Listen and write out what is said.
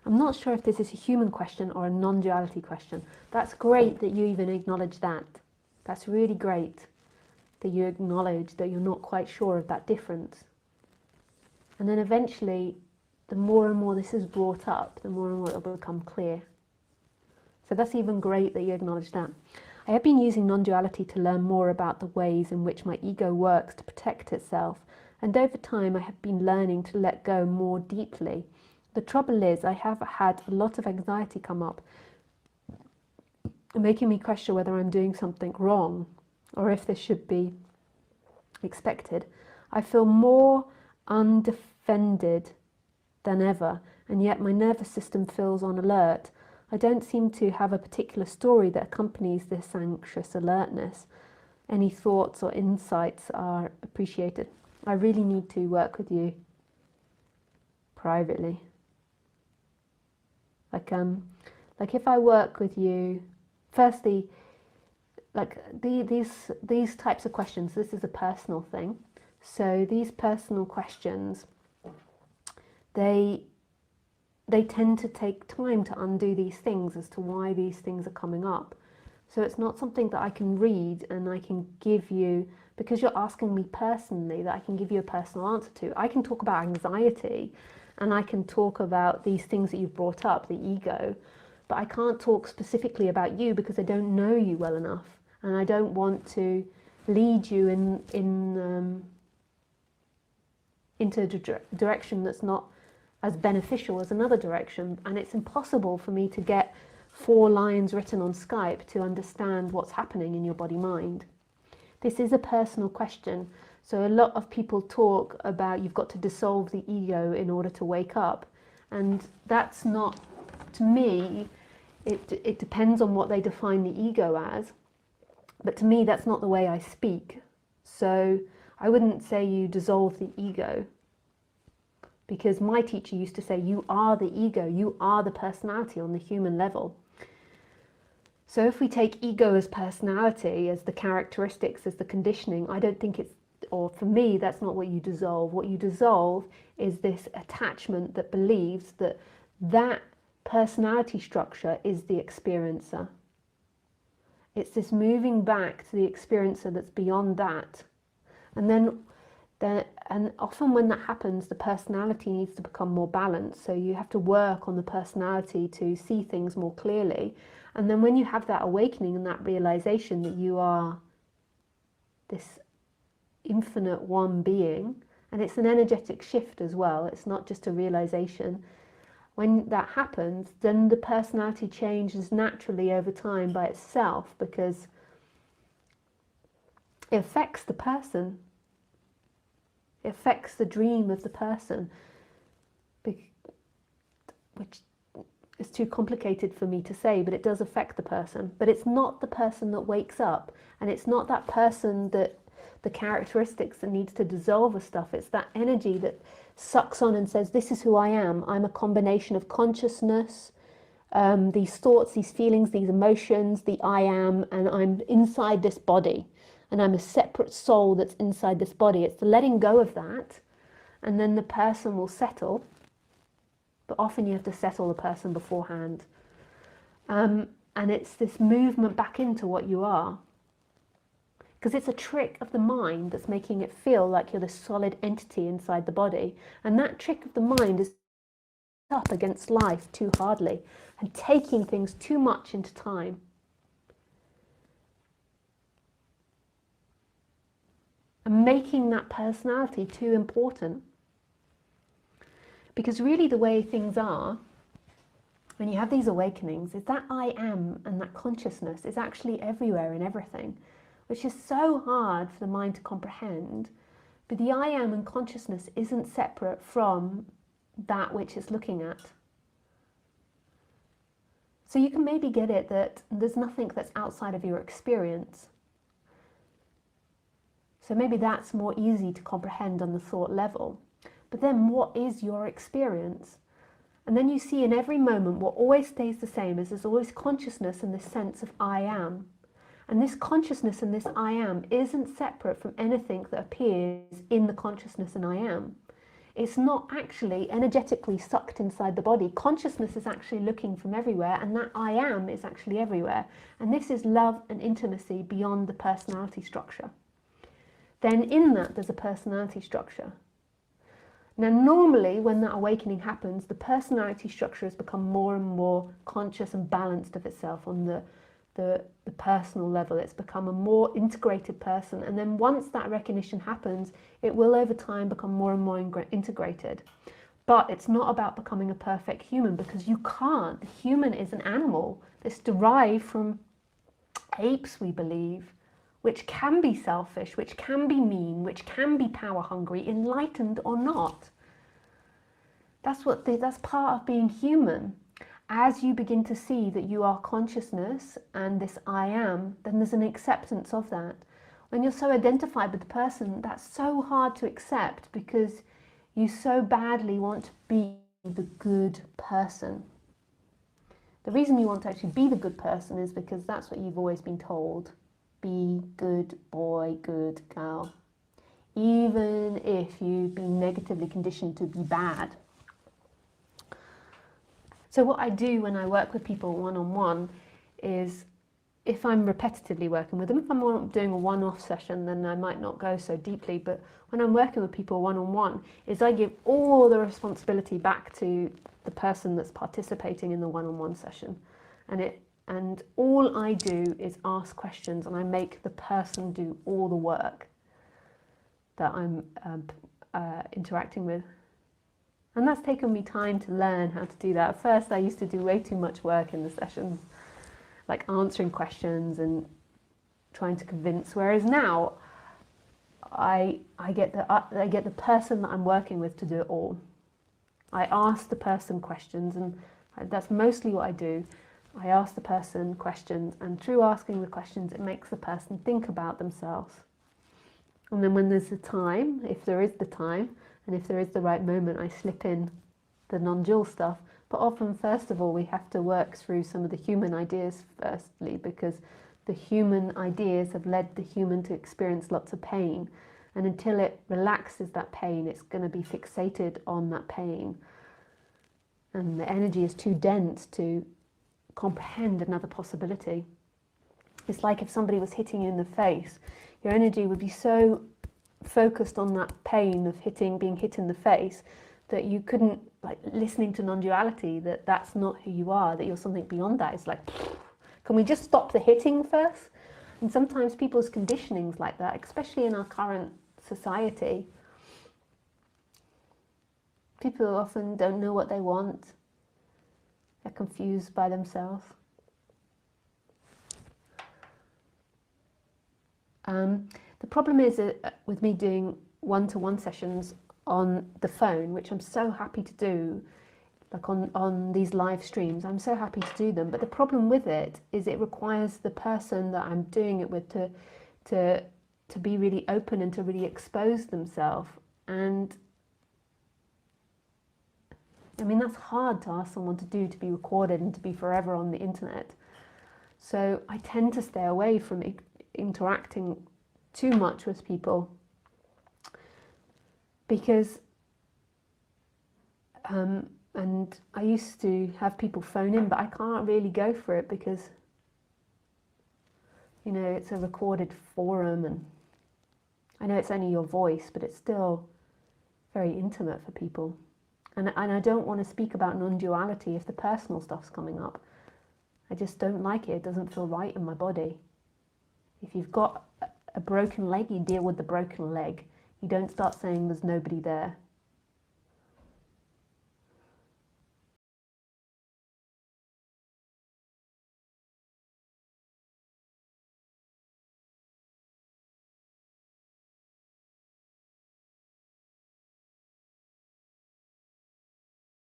I'm not sure if this is a human question or a non-duality question. That's great that you even acknowledge that. That's really great that you acknowledge that you're not quite sure of that difference. And then eventually, the more and more this is brought up, the more and more it will become clear. So that's even great that you acknowledge that. I have been using non-duality to learn more about the ways in which my ego works to protect itself, and over time I have been learning to let go more deeply. The trouble is, I have had a lot of anxiety come up, making me question whether I'm doing something wrong or if this should be expected. I feel more undefended than ever, and yet my nervous system feels on alert. I don't seem to have a particular story that accompanies this anxious alertness. Any thoughts or insights are appreciated. I really need to work with you privately. Like if I work with you, firstly, like these types of questions, this is a personal thing. So these personal questions, they tend to take time to undo these things as to why these things are coming up. So it's not something that I can read and I can give you, because you're asking me personally, that I can give you a personal answer to. I can talk about anxiety and I can talk about these things that you've brought up, the ego, but I can't talk specifically about you because I don't know you well enough, and I don't want to lead you into a direction that's not as beneficial as another direction. And it's impossible for me to get 4 lines written on Skype to understand what's happening in your body-mind. This is a personal question. So a lot of people talk about you've got to dissolve the ego in order to wake up. And that's not, to me, it depends on what they define the ego as. But to me, that's not the way I speak. So I wouldn't say you dissolve the ego, because my teacher used to say you are the ego, you are the personality on the human level. So if we take ego as personality, as the characteristics, as the conditioning, I don't think it's, or for me, that's not what you dissolve. What you dissolve is this attachment that believes that that personality structure is the experiencer. It's this moving back to the experiencer that's beyond that. And often when that happens, the personality needs to become more balanced. So you have to work on the personality to see things more clearly. And then when you have that awakening and that realization that you are this infinite one being, and it's an energetic shift as well, it's not just a realization. When that happens, then the personality changes naturally over time by itself, because it affects the person. It affects the dream of the person, which is too complicated for me to say, but it does affect the person. But it's not the person that wakes up, and it's not that person that the characteristics that needs to dissolve with stuff. It's that energy that sucks on and says, this is who I am. I'm a combination of consciousness, these thoughts, these feelings, these emotions, the I am, and I'm inside this body. And I'm a separate soul that's inside this body. It's the letting go of that, and then the person will settle. But often you have to settle the person beforehand. And it's this movement back into what you are. Because it's a trick of the mind that's making it feel like you're this solid entity inside the body. And that trick of the mind is up against life too hardly and taking things too much into time. And making that personality too important. Because really the way things are, when you have these awakenings, is that I am and that consciousness is actually everywhere in everything, which is so hard for the mind to comprehend. But the I am and consciousness isn't separate from that which it's looking at. So you can maybe get it that there's nothing that's outside of your experience. So maybe that's more easy to comprehend on the thought level. But then what is your experience? And then you see in every moment what always stays the same is there's always consciousness and this sense of I am. And this consciousness and this I am isn't separate from anything that appears in the consciousness and I am. It's not actually energetically sucked inside the body. Consciousness is actually looking from everywhere, and that I am is actually everywhere. And this is love and intimacy beyond the personality structure. Then in that, there's a personality structure. Now, normally when that awakening happens, the personality structure has become more and more conscious and balanced of itself on the personal level. It's become a more integrated person. And then once that recognition happens, it will over time become more and more integrated. But it's not about becoming a perfect human, because you can't. The human is an animal that's derived from apes, we believe, which can be selfish, which can be mean, which can be power hungry, enlightened or not. That's part of being human. As you begin to see that you are consciousness and this I am, then there's an acceptance of that. When you're so identified with the person, that's so hard to accept, because you so badly want to be the good person. The reason you want to actually be the good person is because that's what you've always been told. Be good boy, good girl. Even if you've been negatively conditioned to be bad. So what I do when I work with people one-on-one is, if I'm repetitively working with them, if I'm doing a one-off session, then I might not go so deeply, but when I'm working with people one-on-one, is I give all the responsibility back to the person that's participating in the one-on-one session. And all I do is ask questions, and I make the person do all the work that I'm interacting with. And that's taken me time to learn how to do that. At first, I used to do way too much work in the sessions, like answering questions and trying to convince. Whereas now, I get the person that I'm working with to do it all. I ask the person questions, and that's mostly what I do. I ask the person questions, and through asking the questions, it makes the person think about themselves. And then when there's the time, if there is the time, and if there is the right moment, I slip in the non-dual stuff. But often, first of all, we have to work through some of the human ideas firstly, because the human ideas have led the human to experience lots of pain. And until it relaxes that pain, it's going to be fixated on that pain. And the energy is too dense to comprehend another possibility. It's like if somebody was hitting you in the face, your energy would be so focused on that pain of being hit in the face, that you couldn't, like, listening to non-duality, that's not who you are, that you're something beyond that. It's like, can we just stop the hitting first? And sometimes people's conditioning's like that, especially in our current society. People often don't know what they want. They're confused by themselves. The problem is with me doing one-to-one sessions on the phone, which I'm so happy to do, like on these live streams, I'm so happy to do them. But the problem with it is it requires the person that I'm doing it with to be really open and to really expose themselves. And I mean, that's hard to ask someone to do, to be recorded and to be forever on the internet. So I tend to stay away from interacting too much with people, because and I used to have people phone in, but I can't really go for it because, you know, it's a recorded forum, and I know it's only your voice, but it's still very intimate for people. And I don't want to speak about non-duality if the personal stuff's coming up. I just don't like it. It doesn't feel right in my body. If you've got a broken leg, you deal with the broken leg. You don't start saying there's nobody there.